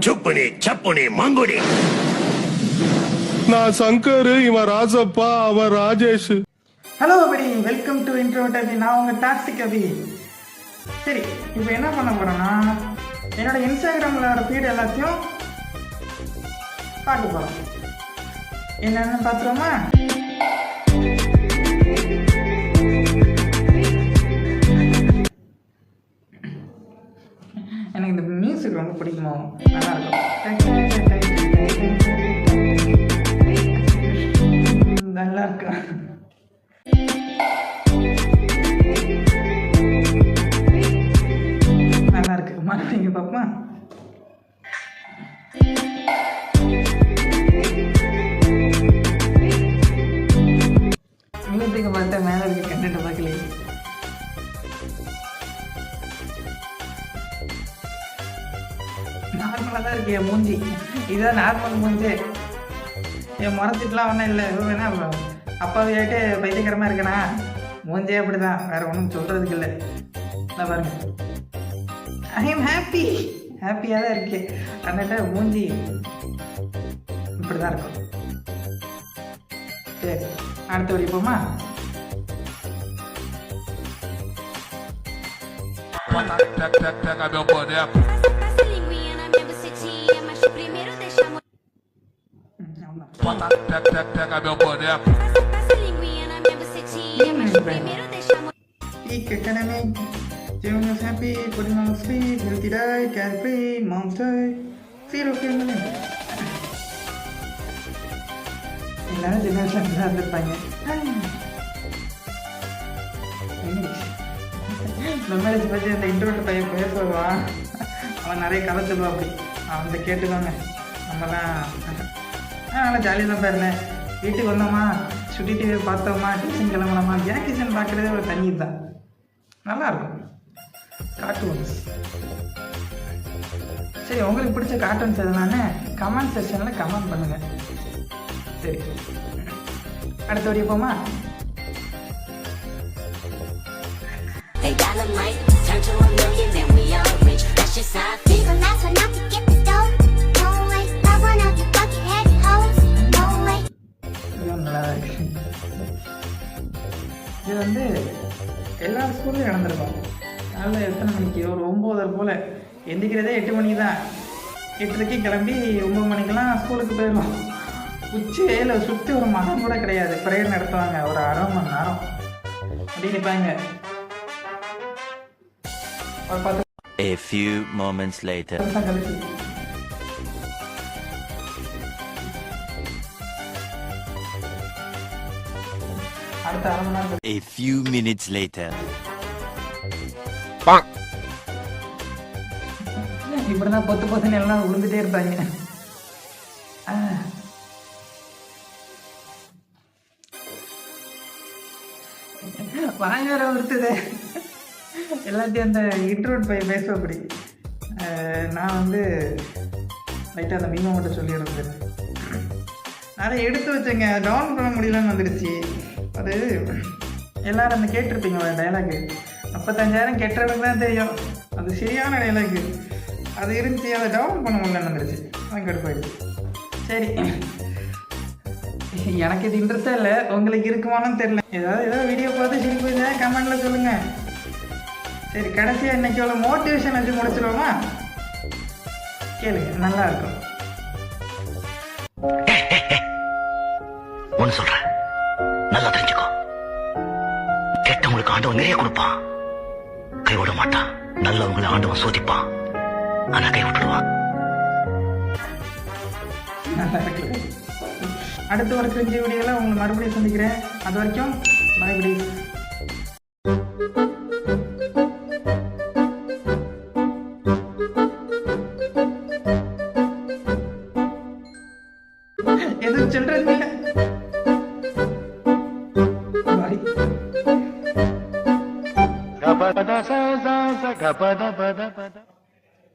சுப்புனி சப்புனி மங்குடி. நான் சங்கர், இவன் ராஜப்பா, அவன் ராஜேஷ். ஹலோ படி, வெல்கம் டு இன்ட்ரோவர்ட் அபி. நான் உங்கள் டாக்ஸிக் அபி. சரி, இப்போ என்ன பண்ண போகிறேன்னா, என்னோட இன்ஸ்டாகிராமில் வர ஃபீட் எல்லாத்தையும் பார்க்க போகிறோம். என்னென்னு பார்த்துருவோமா? எனக்கு இந்த மியூசிக் ரொம்ப பிடிக்குமா, நல்லா இருக்கும், நல்லா இருக்கும். நல்லா இருக்கு, மாட்டீங்க பாப்பா. மியூசிக்கை பார்த்தா மேலே இருக்க கண்டென்ட் பார்க்கலையே. நார்மலாக தான் இருக்கு என் மூஞ்சி. இதுதான் நார்மல் மூஞ்சி. என் முறைச்சிட்டுலாம் ஒன்றும் இல்லை. வேணா அப்பாவே ஆகிட்டு பைத்தியகரமாக இருக்கேனா, மூஞ்சே அப்படி தான், வேறு ஒன்றும் சொல்கிறதுக்கு இல்லை. நான் பாருங்க, ஐ எம் ஹாப்பி, ஹாப்பியாக தான் இருக்கு. அதனால மூஞ்சி இப்படி தான் இருக்கும். சரி, அடுத்த வரைப்போமா? Pega meu boneco. Passa a linguinha na minha bucetinha, mas primeiro deixa a Eat academic, June is happy, putting on sleep, healthy diet, carefree, mom's diet, zero family. எல்லாரும் ஜெனரேஷன் தான் இருந்திருப்பாங்க. மெமரிஸ் பற்றி அந்த இன்ட்ரோட்டு பையன் பேசுவான், அவன் நிறைய கதை சொல்லுவான். அப்படி அவன் கேட்டுக்கோங்க. நம்மலாம் நல்லா ஜாலியாக தான் போயிருந்தேன். வீட்டுக்கு வந்தோமா, சுட்டி டிவி பார்த்தோமா, டியூஷன் கிளம்பலாமா. ஜாக்கிசன் பார்க்குறதே ஒரு தண்ணி தான், நல்லாயிருக்கும். கார்ட்டூன்ஸ். சரி, உங்களுக்கு பிடிச்ச கார்ட்டூன்ஸ் எதுனானே கமெண்ட் செக்ஷனில் கமெண்ட் பண்ணுங்கள். சரி, அடுத்த வரையும் போமா? இது வந்து எல்லா ஸ்கூல்லையும் நடந்திருக்கும். காலையில் எத்தனை மணிக்கு, ஒரு 9:30 போல். எந்திக்கிறதே 8 மணிக்கு தான். 8:30க்கு கிளம்பி 9 மணிக்கெல்லாம் ஸ்கூலுக்கு போயிடுவோம். உச்சி வேலை சுற்றி ஒரு மரம் கூட கிடையாது. ப்ரேயர் நடத்துவாங்க ஒரு 1/2 மணி நேரம். அப்படி நிற்பாங்க. ஒரு 10 A few moments later. கழிச்சு அடுத்த 1/2 மணி நேரம். A few minutes later. இப்படிதான் பொத்துன்னு எல்லாம் விழுந்துட்டே இருப்பாங்க. வாய் வேற வருத்துது. எல்லாத்தையும் அந்த இன்ட்ரோட் போய் பேசுவப்படி. நான் வந்து லைட்டாக அந்த மீமை மட்டும் சொல்லிடுறது. அதை எடுத்து வச்சேங்க, டவுன் பண்ண முடியலன்னு வந்துடுச்சு. அது எல்லோரும் அந்த கேட்டிருப்பீங்க டைலாகு. 35,000 கெட்டவனுக்கு தான் தெரியும், அது சரியான டைலாகு. அது இருந்துச்சு, அதை டவுன் பண்ண முடியலன்னு வந்துடுச்சு. அதான் கடுப்பாயிடுச்சு. சரி, எனக்கு இது இன்ட்ரெஸ்டாக இல்லை, உங்களுக்கு இருக்குமானு தெரியல. ஏதாவது வீடியோ பார்த்து சிரிப்பு கமெண்டில் சொல்லுங்கள். சரி, கடைசியாக இன்னைக்கு எவ்வளோ மோட்டிவேஷன் வச்சு முடிச்சிடுவோமா? கேளுங்க, நல்லா இருக்கும். ஒன்னு சொல்றேன், நல்லா தெரிஞ்சுக்கோ. கெட்டவங்களுக்கு ஆண்டவன் நிறைய கொடுப்பான், கைவிட மாட்டான். நல்லவங்களை ஆண்டவன் சோதிப்பான், ஆனா கை விட்டுடுவான். நல்லா இருக்கு. அடுத்த ஒரு கிரிஞ்சி வீடியோவில் உங்களை மறுபடியும் சந்திக்கிறேன். அது வரைக்கும் பாய். எதுவும் சொல்றது இல்லை. பாய்.